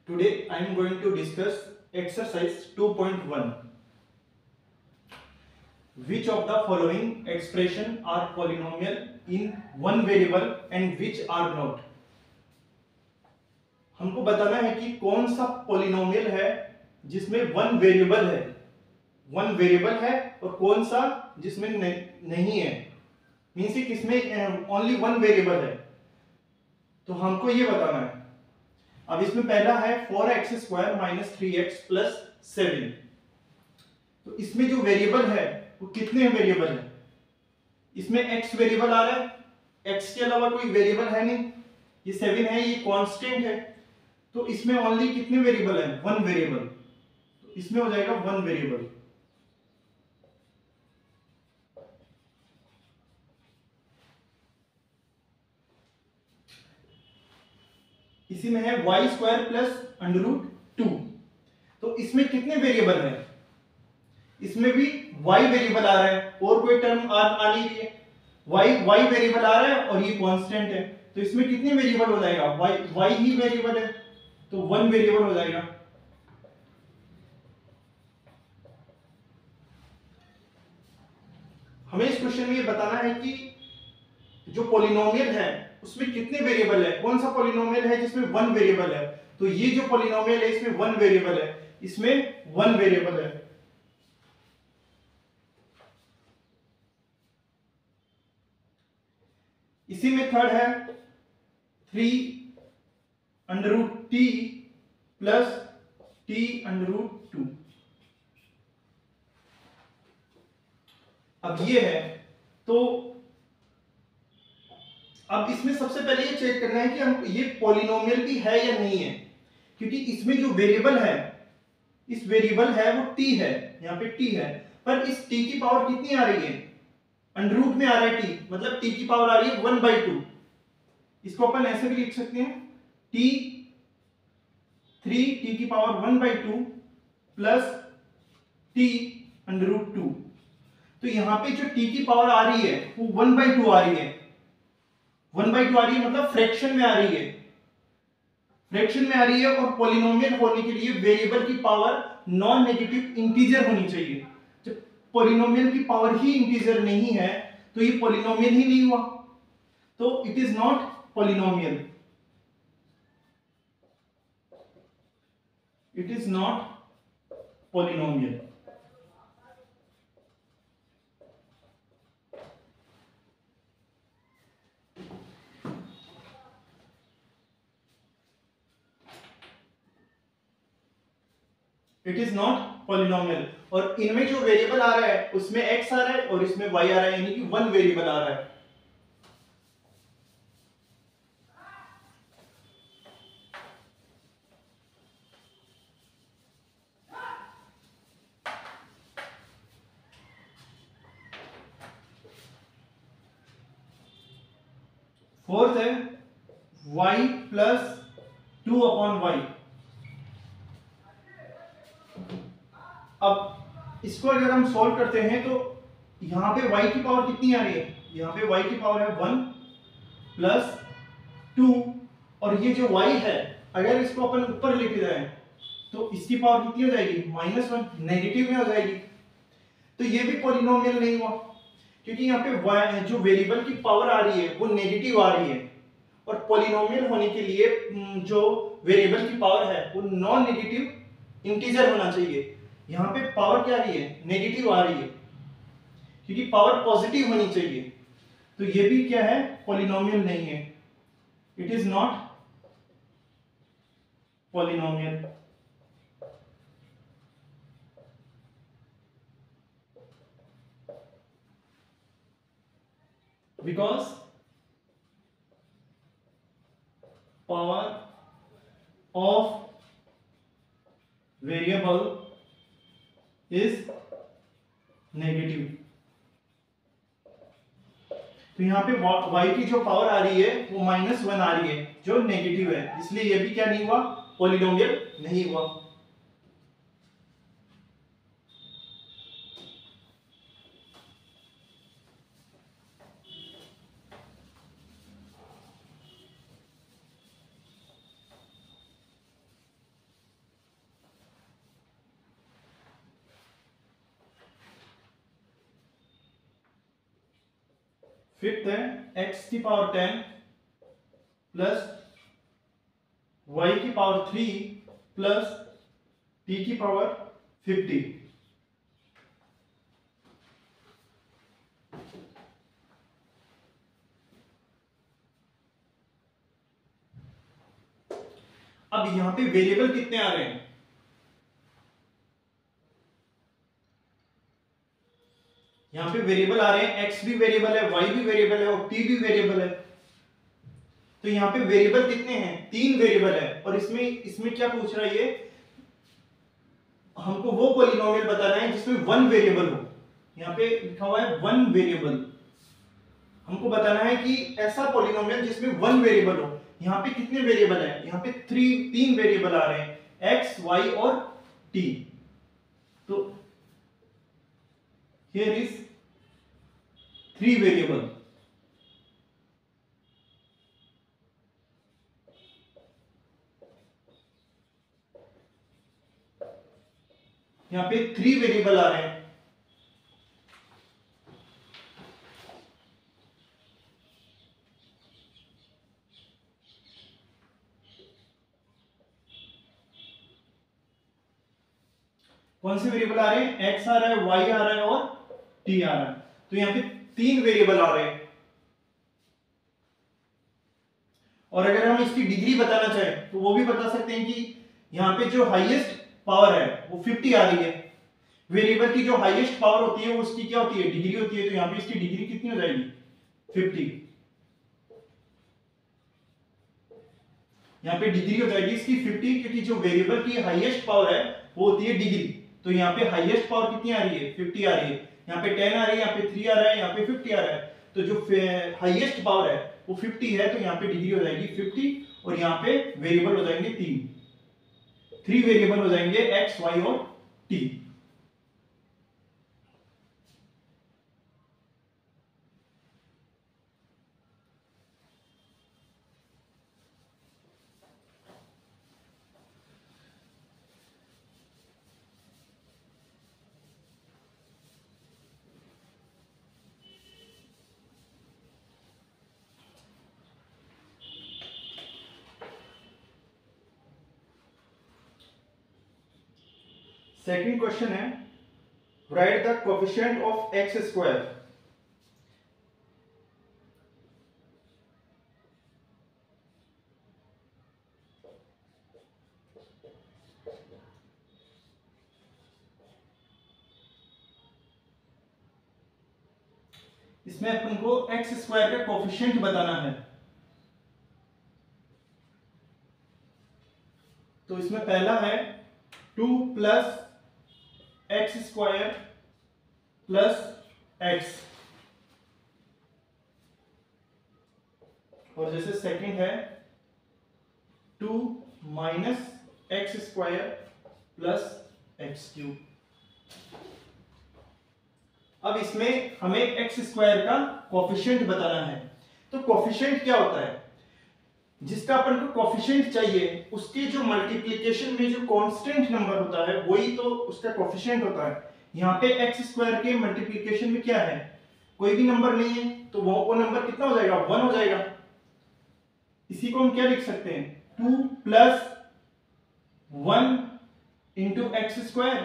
Today I am going to discuss exercise 2.1. Which of the following expression are polynomial in one variable and which are not? हमको बताना है कि कौन सा polynomial है जिसमें वन वेरिएबल है और कौन सा जिसमें नहीं है, मीन्स किसमें ओनली वन वेरिएबल है, तो हमको ये बताना है। अब इसमें पहला है 4x² - 3x + 7। तो इसमें जो वेरिएबल है वो कितने वेरिएबल है? इसमें x वेरिएबल आ रहा है, x के अलावा कोई वेरिएबल है नहीं, ये 7 है, ये कांस्टेंट है, तो इसमें ओनली कितने वेरिएबल है? वन वेरिएबल, तो इसमें हो जाएगा वन वेरिएबल। इसी में है y² + √2, तो इसमें कितने वेरिएबल है? इसमें भी y वेरिएबल आ रहा है और कोई टर्म आ नहीं रही है, y वेरिएबल आ रहा है और ये कांस्टेंट है, तो इसमें कितने वेरिएबल हो जाएगा? y ही वेरिएबल है, तो वन वेरिएबल हो जाएगा। हमें इस क्वेश्चन में ये बताना है कि जो पॉलिनोमियल है उसमें कितने वेरिएबल है, कौन सा पॉलिनोमियल है जिसमें वन वेरिएबल है। तो ये जो पॉलिनोमियल है इसमें वन वेरिएबल है, इसमें वन वेरिएबल है। इसी में थर्ड है 3√t + t√2। अब ये है, तो अब इसमें सबसे पहले ये चेक करना है कि हम ये पॉलिनोमियल भी है या नहीं है, क्योंकि इसमें जो वेरिएबल है, इस वेरिएबल है वो t है, यहाँ पे t है, पर इस t की पावर कितनी आ रही है? अंडर में आ रहा है t, मतलब t की पावर आ रही है 1/2। इसको अपन ऐसे भी लिख सकते हैं t की पावर 1/2 + t√2। तो यहाँ पे जो t की पावर आ रही है वो 1/2 आ रही है, 1/2 आ रही है, मतलब फ्रैक्शन में आ रही है, और पॉलिनोमियल होने के लिए वेरिएबल की पावर नॉन नेगेटिव इंटीजर होनी चाहिए। जब पॉलिनोमियल की पावर ही इंटीजर नहीं है तो ये पॉलिनोमियल ही नहीं हुआ, तो it is not polynomial, it is not polynomial. It is not polynomial, और इनमें जो वेरिएबल आ रहा है उसमें x आ रहा है और इसमें y आ रहा है, यानी कि वन वेरिएबल आ रहा है। फोर्थ है y + 2/y। अब इसको अगर हम सॉल्व करते हैं तो यहां पे y की पावर कितनी आ रही है? यहां पे y की पावर है 1 + 2, और ये जो y है अगर इसको अपन ऊपर लेके जाएं तो इसकी पावर कितनी हो जाएगी? -1, नेगेटिव में हो जाएगी। तो ये भी पॉलिनोमियल नहीं हुआ, क्योंकि यहाँ पे y जो वेरिएबल की पावर आ रही है वो नेगेटिव आ रही है, और पॉलिनोमियल होने के लिए जो वेरिएबल की पावर है वो नॉन नेगेटिव इंटीजर होना चाहिए। यहाँ पे पावर क्या आ रही है? नेगेटिव आ रही है, क्योंकि पावर पॉजिटिव होनी चाहिए, तो ये भी क्या है? पॉलिनोमियल नहीं है, it is not polynomial. Because power of variable is negative. तो यहाँ पे y की जो पावर आ रही है वो -1 आ रही है जो नेगेटिव है, इसलिए ये भी क्या नहीं हुआ? पॉलिनोमियल नहीं हुआ। फिफ्थ है x की पावर 10 प्लस y की पावर 3 प्लस t की पावर 50। अब यहां पे वेरिएबल कितने आ रहे हैं? यहां पे वेरिएबल आ रहे हैं, x भी वेरिएबल है, y भी वेरिएबल है और t भी वेरिएबल है। तो यहाँ पे वेरिएबल कितने हैं? 3 वेरिएबल है। और इसमें इसमें क्या पूछ रहा है ये? हमको वो पॉलिनोमियल बताना है जिसमें 1 वेरिएबल हो। यहाँ पे लिखा हुआ है 1 वेरिएबल। हमको बताना है कि ऐसा पॉलिनोमियल जिसमें 1 वेरिएबल हो। यहाँ पे कितने वेरिएबल है? यहाँ पे 3 वेरिएबल आ रहे हैं, x, y और t। तो हियर इज 3 वेरिएबल। यहाँ पे 3 वेरिएबल आ रहे हैं। कौन से वेरिएबल आ रहे हैं? x आ रहा है, y आ रहा है और t आ रहा है। तो यहाँ पे 3 वेरिएबल आ रहे हैं। और अगर हम इसकी डिग्री बताना चाहें तो वो भी बता सकते हैं कि यहाँ पे जो हाईएस्ट पावर है वो 50 आ रही है। वेरिएबल की जो हाईएस्ट पावर होती है उसकी क्या होती है? डिग्री होती है। तो यहाँ पे इसकी डिग्री कितनी हो जाएगी? 50। यहाँ पे डिग्री हो जाएगी इसकी 50, क्योंकि जो वेरिएबल की हाईएस्ट पावर है वो होती है डिग्री। तो यहाँ पे हाईएस्ट पावर कितनी आ रही है? 50 आ रही है। यहाँ पे 10 आ रही है, यहाँ पे 3 आ रहा है, यहाँ पे 50 आ रहा है। तो जो हाईएस्ट पावर है वो 50 है, तो यहाँ पे डिग्री हो जाएगी 50 और यहाँ पे वेरिएबल हो जाएंगे 3 वेरिएबल हो जाएंगे x, y और t। सेकंड क्वेश्चन है, right the coefficient of x square. इसमें अपन को एक्स स्क्वायर का कोएफिशिएंट बताना है। तो इसमें पहला है 2 plus x square plus x, और जैसे सेकंड है 2 minus x square plus x cube. अब इसमें हमें एक्स स्क्वायर का कोएफिशिएंट बताना है। तो कोएफिशिएंट क्या होता है? जिसका अपन को कोएफिशिएंट चाहिए उसके जो मल्टीप्लिकेशन में जो कांस्टेंट नंबर होता है वही तो उसका कोएफिशिएंट होता है। यहाँ पे एक्स स्क्वायर के मल्टीप्लिकेशन में क्या है? कोई भी नंबर नहीं है, तो वो नंबर कितना हो जाएगा? 1 हो जाएगा। इसी को हम क्या लिख सकते हैं? 2 plus 1 into x square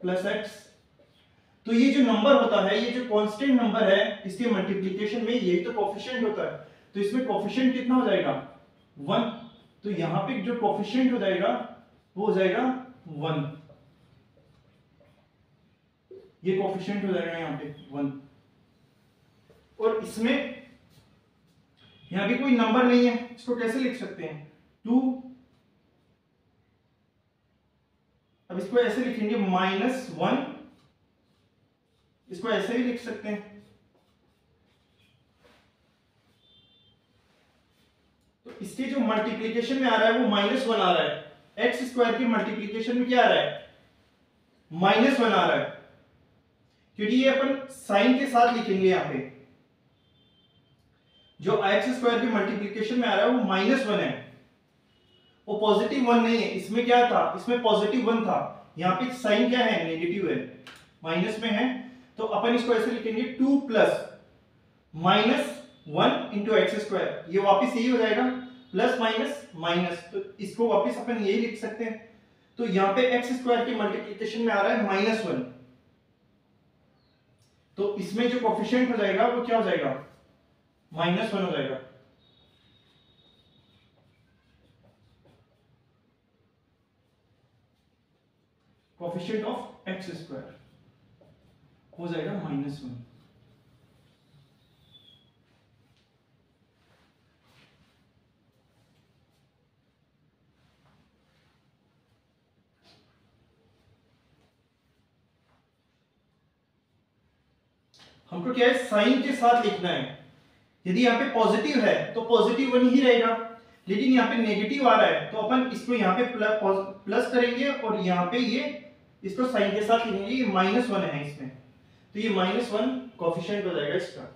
plus x. तो ये जो नंबर होता है, ये जो कांस्टेंट नंबर है, इसके मल्टीप्लिकेशन में यही तो कोएफिशिएंट होता है। तो इसमें कोएफिशिएंट कितना हो जाएगा? 1। तो यहां पे जो कोएफिशिएंट हो जाएगा वो हो जाएगा 1। ये कोएफिशिएंट हो जाएगा यहां पे 1। और इसमें यहां भी कोई नंबर नहीं है, इसको कैसे लिख सकते हैं? 2, अब इसको ऐसे लिखेंगे -1, इसको ऐसे भी लिख सकते हैं। तो इसके जो मल्टीप्लिकेशन में आ रहा है वो -1 आ रहा है। एक्स स्क्वायर की मल्टीप्लिकेशन में क्या आ रहा है? -1 आ रहा है, क्योंकि ये अपन साइन के साथ लिखेंगे। यहाँ पे जो एक्स स्क्वायर की मल्टीप्लिकेशन में आ रहा है वो -1 है, वो पॉजिटिव 1 नहीं है। इसमें क्या था? इसमें पॉजिटिव 1 था। यहाँ पे साइन क्या है? नेगेटिव है, माइनस में है। तो अपन इसको ऐसे लिखेंगे 2 प्लस 1 इंटू एक्स स्क्वायर, ये वापिस यही हो जाएगा प्लस माइनस माइनस, तो इसको वापिस अपन यही लिख सकते हैं। तो यहाँ पे एक्स स्क्वायर की मल्टीप्लिकेशन में आ रहा है -1, तो इसमें जो कोफिशिएंट हो जाएगा वो क्या हो जाएगा, -1 हो जाएगा। कोफिशिएंट ऑफ एक्स स्क्वायर हो जाएगा -1। हमको क्या है, साइन के साथ लिखना है। यदि यहाँ पे पॉजिटिव है तो पॉजिटिव 1 ही रहेगा, लेकिन यहाँ पे नेगेटिव आ रहा है तो अपन इसको यहाँ पे प्लस करेंगे और यहाँ पे ये इसको साइन के साथ लिखेंगे। ये -1 है इसमें, तो ये -1 कोफिशिएंट हो जाएगा इसका।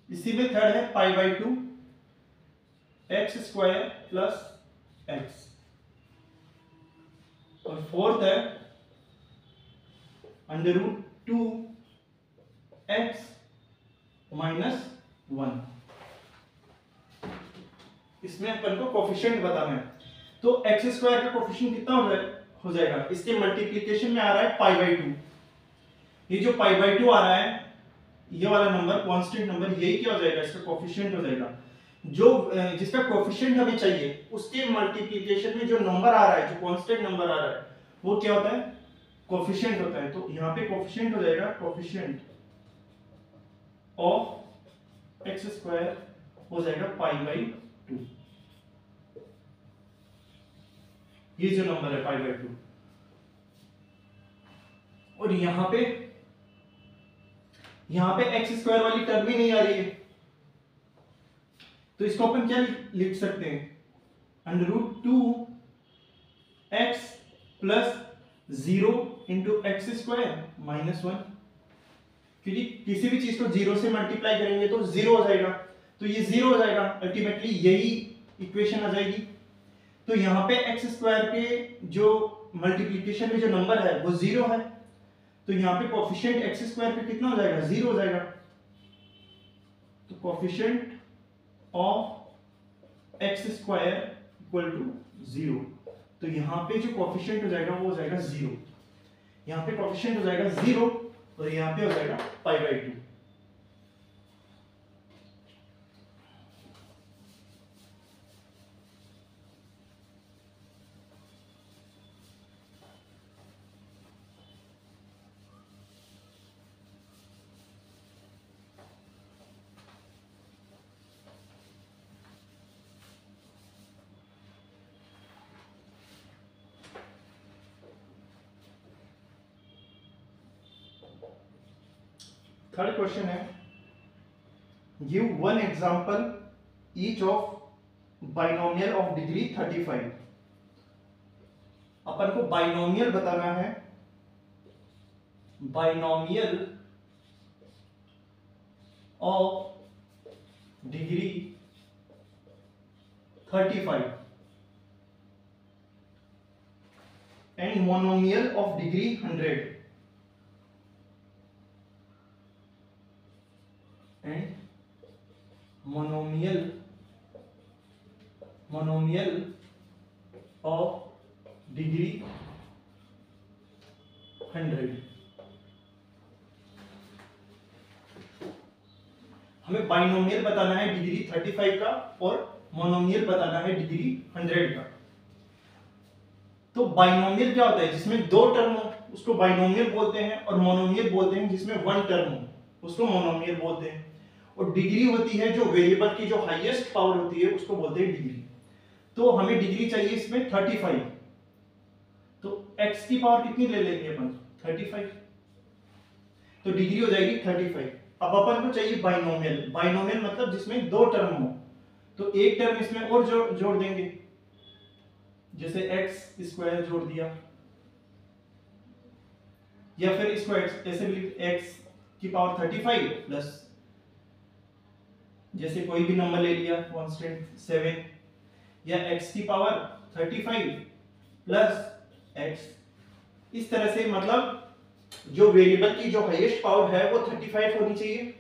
इसी में थर्ड है π/2 एक्स स्क्वायर प्लस एक्स, और फोर्थ है √2 एक्स -1। इसमें अपन को कोफिशिएंट बताना है। तो एक्स स्क्वायर का कोफिशिएंट कितना हो जाएगा, इसके मल्टीप्लिकेशन में आ रहा है π/2। ये जो π/2 आ रहा है, ये वाला नंबर कांस्टेंट नंबर, यही क्या हो जाएगा, इसका कोफिशिएंट हो जाएगा। जो जिसका कोफिशिएंट हमें चाहिए उसके मल्टीप्लिकेशन में जो नंबर आ रहा है, जो कांस्टेंट नंबर आ रहा है, वो क्या होता है, कोफिशिएंट होता है। तो यहाँ पे कोफिशिएंट हो जाएगा कोफिशिएंट ऑफ एक्स स्क्वायर हो जाएगा π/2। ये जो नंबर है π/2, और यहाँ पे एक्स स्क्वायर वाली टर्म ही नहीं आ रही है, तो इसको अपन क्या लिख सकते हैं, √2 x plus 0 into x square -1, क्योंकि किसी भी चीज को 0 से मल्टीप्लाई करेंगे तो 0 हो जाएगा, तो ये 0 हो जाएगा, अल्टीमेटली यही इक्वेशन आ जाएगी। तो यहाँ पे एक्स स्क्वायर के जो मल्टीप्लिकेशन में जो नंबर है वो 0 है, तो यहाँ पे कोफिशिएंट एक्स स्क्वायर पे कितना हो जाएगा, 0 हो जाएगा। तो coefficient of x square equal to 0, तो यहाँ पे जो कोफिशिएंट हो जाएगा वो हो जाएगा 0। यहाँ पे कोफिशिएंट हो जाएगा 0 और यहाँ पे हो जाएगा π/2। थर्ड क्वेश्चन है, give one example each of binomial of degree 35। अपन को बाइनोमियल बताना है, binomial of degree 35 and monomial of degree 100 and monomial of degree 100। हमें बाइनोमियल बताना है डिग्री 35 का और मोनोमियल बताना है डिग्री 100 का। तो बाइनोमियल क्या होता है, जिसमें दो टर्म हो उसको बाइनोमियल बोलते हैं, और मोनोमियल बोलते हैं जिसमें वन टर्म हो उसको मोनोमियल बोलते हैं। और डिग्री होती है जो वेरिएबल की जो हाईएस्ट पावर होती है उसको बोलते हैं डिग्री। तो हमें डिग्री चाहिए इसमें 35, तो x की पावर कितनी ले लेंगे अपन, 35, तो डिग्री हो जाएगी 35। अब अपन को चाहिए बाइनोमियल, बाइनोमियल मतलब जिसमें दो टर्म हो, तो एक टर्म इसमें और जोड़ देंगे, जैसे एक्स स्क्वायर जोड़ दिया, या फिर इसको ऐसे भी एक्स की पावर 35 प्लस, जैसे कोई भी नंबर ले लिया कांस्टेंट 7, या x की पावर 35 प्लस x। इस तरह से मतलब जो वेरिएबल की जो हाईएस्ट पावर है वो 35 होनी चाहिए।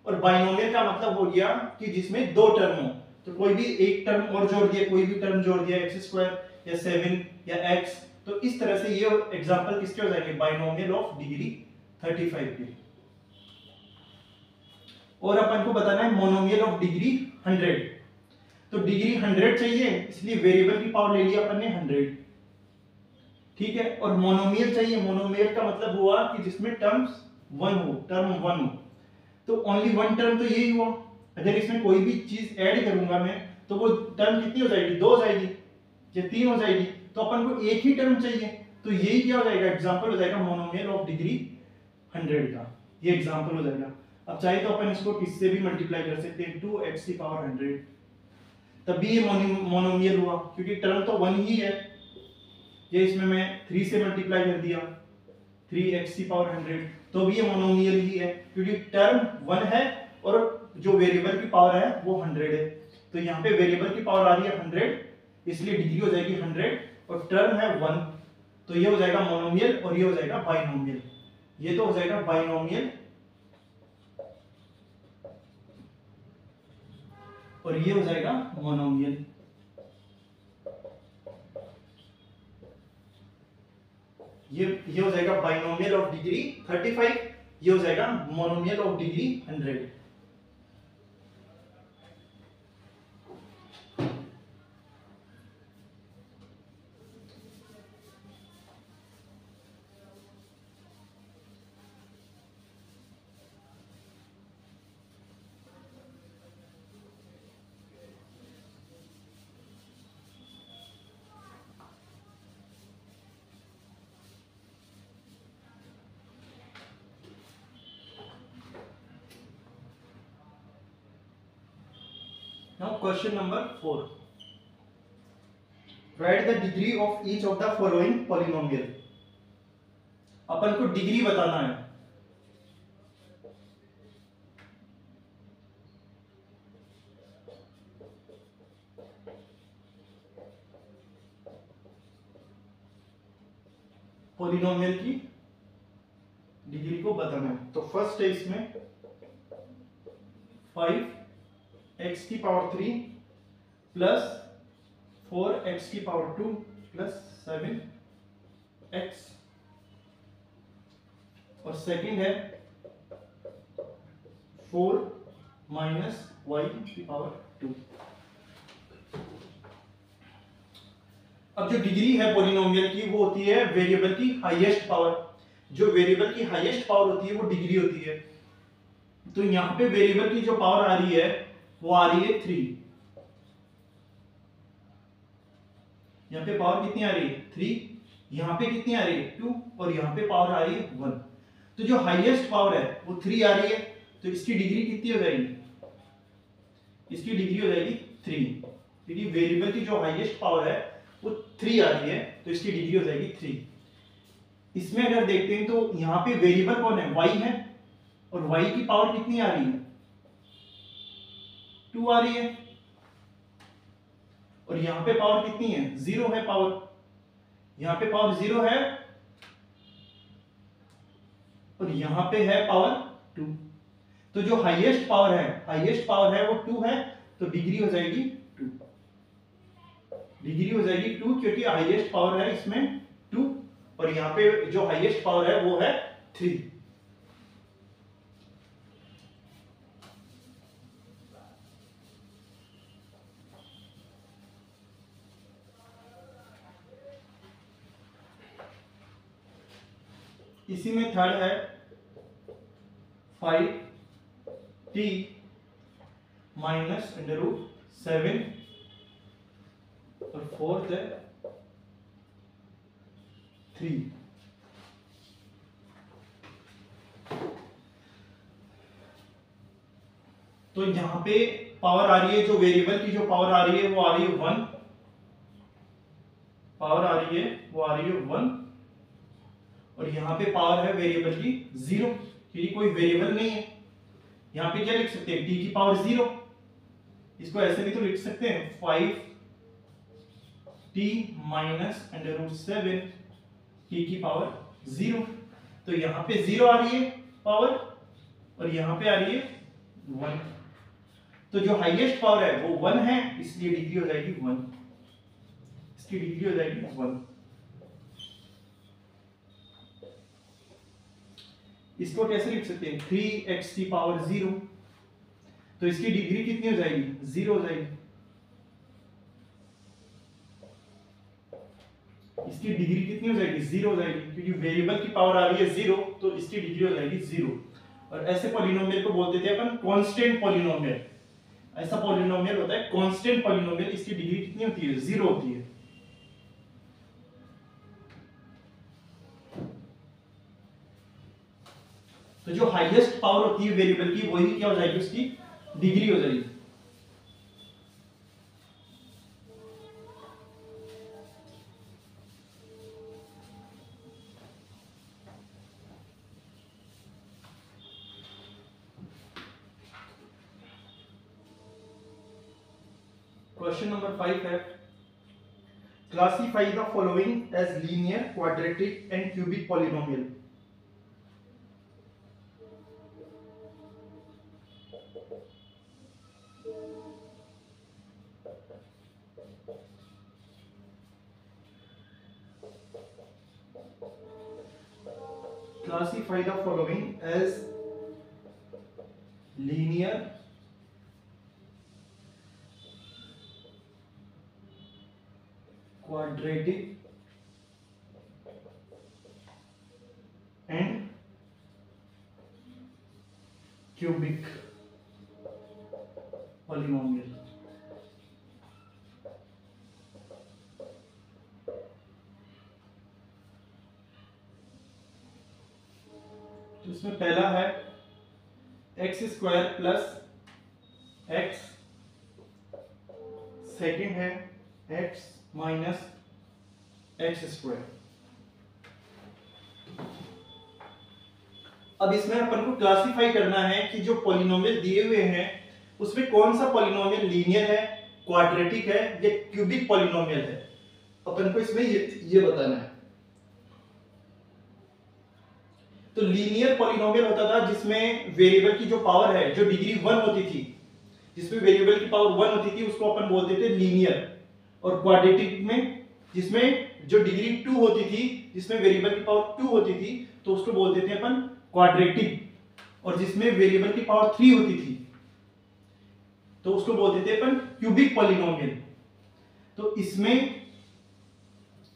और बाइनोमियल का मतलब हो गया कि जिसमें दो टर्म हो, तो कोई भी एक टर्म और जोड़ दिया, कोई भी टर्म जोड़ दिया, x² या 7 या x, तो इस तरह से ये एग्जांपल किसके हो जाएंगे, बाइनोमियल ऑफ डिग्री 35 के। और अपन को बताना है मोनोमियल ऑफ डिग्री 100। तो डिग्री 100 चाहिए, इसलिए वेरिएबल की पावर ले लिया अपन ने 100, ठीक है। और मोनोमियल चाहिए, मोनोमियल का मतलब हुआ कि जिसमें टर्म्स 1 हो, टर्म 1 हो, तो ओनली वन टर्म तो यही हुआ। अगर इसमें कोई भी चीज ऐड करूंगा मैं, तो वो टर्म कितनी हो जाएगी, 2 हो जाएगी या 3 हो जाएगी, तो अपन को एक ही टर्म चाहिए, तो यही क्या हो जाएगा, एग्जांपल हो जाएगा मोनोमियल ऑफ डिग्री 100 का, ये एग्जांपल हो जाएगा। अब चाहे तो अपन इसको किससे भी मल्टीप्लाई कर सकते हैं, 2x की पावर 100, तब भी ये मोनोमियल हुआ, क्योंकि टर्म तो 1 ही है। ये इसमें मैं 3 से मल्टीप्लाई कर दिया, 3x की पावर 100, तो भी ये मोनोमियल ही है, क्योंकि टर्म 1 है और जो वेरिएबल की पावर है वो 100 है। तो यहाँ पे वेरिएबल की पावर आ रही है 100, इसलिए डिग्री हो जाएगी 100 और टर्म है 1, तो ये हो जाएगा मोनोमियल और ये हो जाएगा बाइनोमियल। ये तो हो जाएगा बाइनोमियल और ये हो जाएगा मोनोमियल। ये हो जाएगा बाइनोमियल ऑफ डिग्री 35, ये हो जाएगा monomial of degree 100। Now question number 4. Write the degree of each of the following polynomial. अपन को डिग्री बताना है। पॉलिनोमियल की डिग्री को बताना है। तो फर्स्ट है इसमें 5x की पावर 3 प्लस 4x की पावर 2 प्लस 7x, और सेकंड है 4 माइनस y की पावर 2। अब जो डिग्री है पॉलिनोमियल की वो होती है वेरिएबल की हाईएस्ट पावर। जो वेरिएबल की हाईएस्ट पावर होती है वो डिग्री होती है। तो यहां पे वेरिएबल की जो पावर आ रही है वो आ रही है 3। यहां पे पावर कितनी आ रही है 3, यहां पे कितनी आ रही है 2, और यहां पे पावर आ रही है 1। तो जो हाईएस्ट पावर है वो 3 आ रही है, तो इसकी डिग्री कितनी हो जाएगी, इसकी डिग्री हो जाएगी 3, क्योंकि वेरिएबल की जो हाईएस्ट पावर है वो 3 आ रही है, तो इसकी डिग्री हो जाएगी 3। इसमें अगर देखते हैं तो यहां पे वेरिएबल कौन है, y है, और y की पावर कितनी आ रही है 2 आ रही है, और यहां पे पावर कितनी है 0 है पावर, यहां पे पावर 0 है और यहां पे है पावर 2। तो जो हाईएस्ट पावर है वो 2 है, तो डिग्री हो जाएगी 2, डिग्री हो जाएगी 2, क्योंकि हाईएस्ट पावर है इसमें 2 और यहां पे जो हाईएस्ट पावर है वो है 3। इसी में थर्ड है 5t माइनस √7, और फोर्थ है 3। तो यहां पे पावर आ रही है, जो वेरिएबल की जो पावर आ रही है वो आ रही है 1, पावर आ रही है वो आ रही है 1, और यहां पे पावर है वेरिएबल की 0, क्योंकि कोई वेरिएबल नहीं है। यहाँ पे क्या लिख सकते हैं, t की पावर 0। इसको ऐसे भी तो लिख सकते हैं 5t माइनस √7 t की पावर 0। तो यहाँ पे 0 आ रही है पावर और यहाँ पे आ रही है 1। तो जो हाईएस्ट पावर है वो 1 है, इसलिए डिग्री हो जाएगी 1, इसकी डिग्री हो जाएगी 1। इसको कैसे लिख सकते हैं, 3x की पावर 0। तो इसकी डिग्री कितनी हो जाएगी, 0 हो जाएगी। इसकी डिग्री कितनी हो जाएगी, 0 हो जाएगी, क्योंकि वेरिएबल की पावर आ रही है 0, तो इसकी डिग्री हो जाएगी 0। और ऐसे पॉलिनोमियल को बोलते थे अपन कांस्टेंट पॉलिनोमियल। ऐसा पॉलिनोमियल होता है कांस्टेंट पॉलिनोमियल, इसकी डिग्री कितनी होती है, 0 होती है। तो जो हाईएस्ट पावर होती है वेरिएबल की, वही क्या हो जाएगी, उसकी डिग्री हो जाएगी। क्वेश्चन नंबर 5 है, classify the following as linear, quadratic and cubic polynomial. Classify the following as linear, quadratic and cubic polynomial। तो इसमें पहला है x² प्लस x, सेकेंड है x माइनस x²। अब इसमें अपन को क्लासिफाई करना है कि जो पॉलिनोमियल दिए हुए हैं उसमें कौन सा पॉलिनोमियल लीनियर है, क्वाड्रेटिक है या क्यूबिक पॉलिनोमियल है। अपन को इसमें ये बताना है। तो लीनियर पॉलिनोमियल होता था जिसमें वेरिएबल की जो पावर है, जो डिग्री 1 होती थी, जिसमें वेरिएबल की पावर 1 होती थी, उसको अपन बोलते थे लीनियर। और क्वाड्रेटिक में जिसमें जो डिग्री 2 होती थी, जिसमें वेरिएबल की पावर 2 होती थी, तो उसको बोलते थे अपन क्वाड्रेटिक। और जिसमें वेरिएबल की पावर 3 होती थी, तो उसको बोलते थे अपन क्यूबिक पॉलिनोमियल। तो इसमें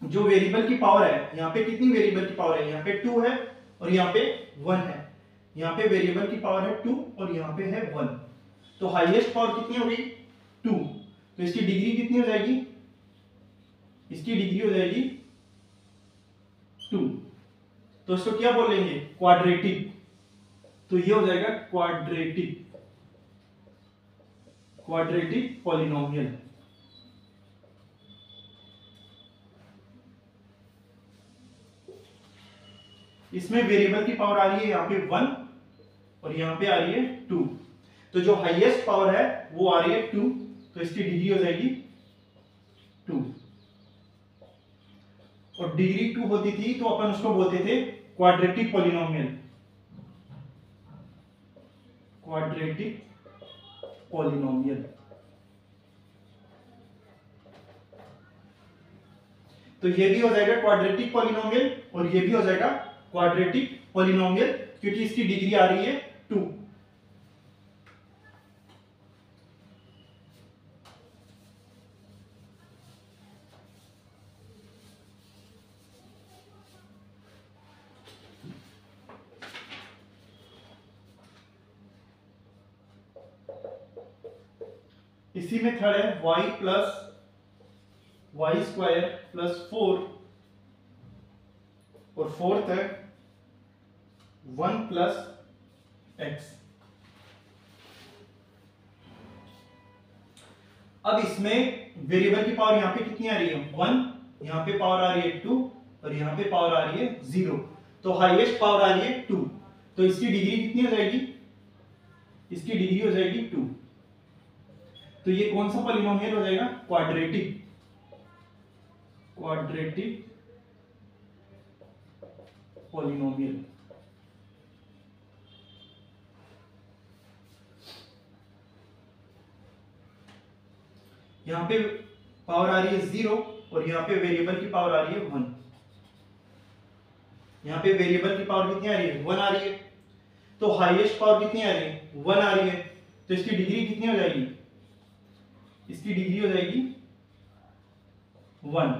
जो वेरिएबल की पावर है, यहाँ पे कितनी वेरिएबल की पावर है, यहाँ पे 2 है और यहाँ पे 1 है। यहाँ पे वेरिएबल की पावर है 2 और यहाँ पे है 1। तो हाईएस्ट पावर कितनी हो गई, 2। तो इसकी डिग्री कितनी हो जाएगी, इसकी डिग्री हो जाएगी 2। तो इसको क्या बोलेंगे, क्वाड्रेटिक। तो ये हो जाएगा क्वाड्रेटिक पॉलिनोमियल। इसमें वेरिएबल की पावर आ रही है यहाँ पे 1 और यहाँ पे आ रही है 2। तो जो हाईएस्ट पावर है वो आ रही है 2, तो इसकी डिग्री हो जाएगी 2। और डिग्री 2 होती थी तो अपन उसको बोलते थे क्वाड्रेटिक पॉलिनोमियल। Quadratic polynomial. तो ये भी हो जाएगा क्वाड्रेटिक पॉलिनोमियल और ये भी हो जाएगा क्वाड्रेटिक पॉलिनोमियल, क्योंकि इसकी डिग्री आ रही है 2। इसी में थर्ड है y प्लस y² प्लस 4 और फोर्थ है 1 प्लस x। अब इसमें वेरिएबल की पावर यहां पे कितनी आ रही है, 1, यहां पे पावर आ रही है 2 और यहां पे पावर आ रही है 0। तो हाईएस्ट पावर आ रही है 2। तो इसकी डिग्री कितनी हो जाएगी, इसकी डिग्री हो जाएगी 2। तो ये कौन सा पॉलिनोमियल हो जाएगा, क्वाड्रेटिक पॉलिनोमियल। यहां पे पावर आ रही है 0 और यहां पे वेरिएबल की पावर आ रही है 1। यहां पे वेरिएबल की पावर कितनी आ रही है, 1 आ रही है। तो हाईएस्ट पावर कितनी आ रही है, 1 आ रही है। तो इसकी डिग्री कितनी हो जाएगी, इसकी डिग्री हो जाएगी 1।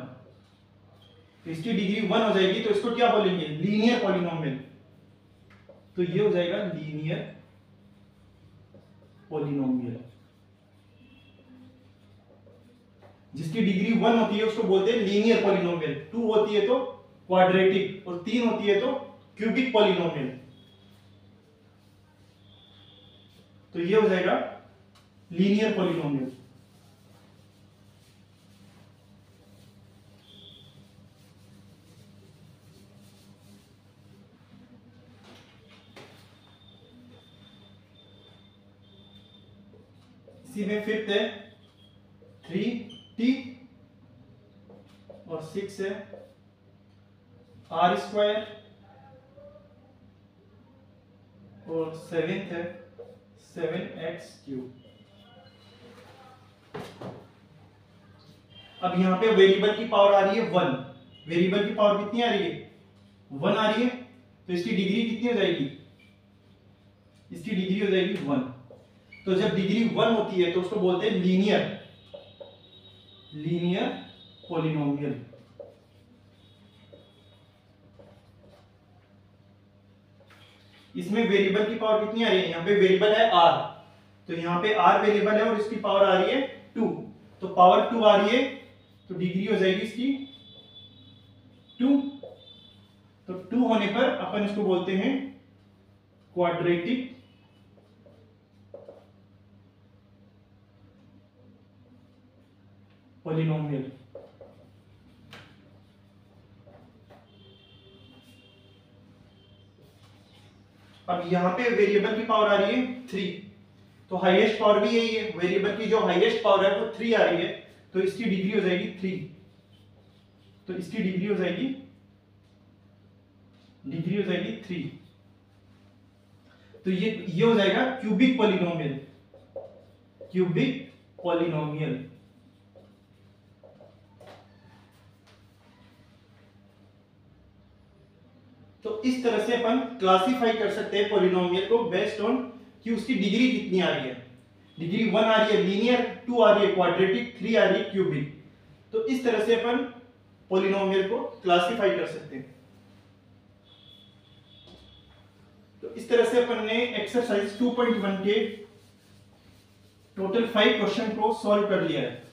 तो इसकी डिग्री 1 हो जाएगी, तो इसको क्या बोलेंगे, लीनियर पॉलिनोमियल। तो ये हो जाएगा लीनियर पॉलिनोमियल। जिसकी डिग्री 1 होती है उसको बोलते हैं लीनियर पॉलिनोमियल, 2 होती है तो क्वाड्रेटिक और 3 होती है तो क्यूबिक पॉलिनोमियल। तो ये हो जाएगा लीनियर पॉलिनोमियल। इसी में फिफ्थ है 3t और 6 है r² और 7th है 7x³। अब यहां पे वेरिएबल की पावर आ रही है 1। वेरिएबल की पावर कितनी आ रही है, 1 आ रही है। तो इसकी डिग्री कितनी हो जाएगी, इसकी डिग्री हो जाएगी 1। तो जब डिग्री 1 होती है तो उसको बोलते हैं लीनियर पॉलिनोमियल। इसमें वेरिएबल की पावर कितनी आ रही है, यहां पे वेरिएबल है r, तो यहां पे r वेरिएबल है और इसकी पावर आ रही है 2। तो पावर 2 आ रही है तो डिग्री हो जाएगी इसकी 2। तो 2 होने पर अपन इसको बोलते हैं क्वाड्रेटिक पॉलिनोमियल। अब यहां पे वेरिएबल की पावर आ रही है 3, तो हाईएस्ट पावर भी यही है। वेरिएबल की जो हाईएस्ट पावर है वो 3 आ रही है, तो इसकी डिग्री हो जाएगी 3। तो इसकी डिग्री हो जाएगी 3। तो ये हो जाएगा क्यूबिक पॉलिनोमियल। तो इस तरह से अपन क्लासिफाई कर सकते हैं पॉलिनोमियल को बेस्ड ऑन कि उसकी डिग्री कितनी आ रही है। डिग्री 1 आ रही है लीनियर, 2 आ रही है क्वाड्रेटिक, 3 आ रही है क्यूबिक। तो इस तरह से अपन पॉलिनोमियल को क्लासिफाई कर सकते हैं। तो इस तरह से अपन ने एक्सरसाइज 2.1 के टोटल 5 क्वेश्चन को सॉल्व कर लिया है।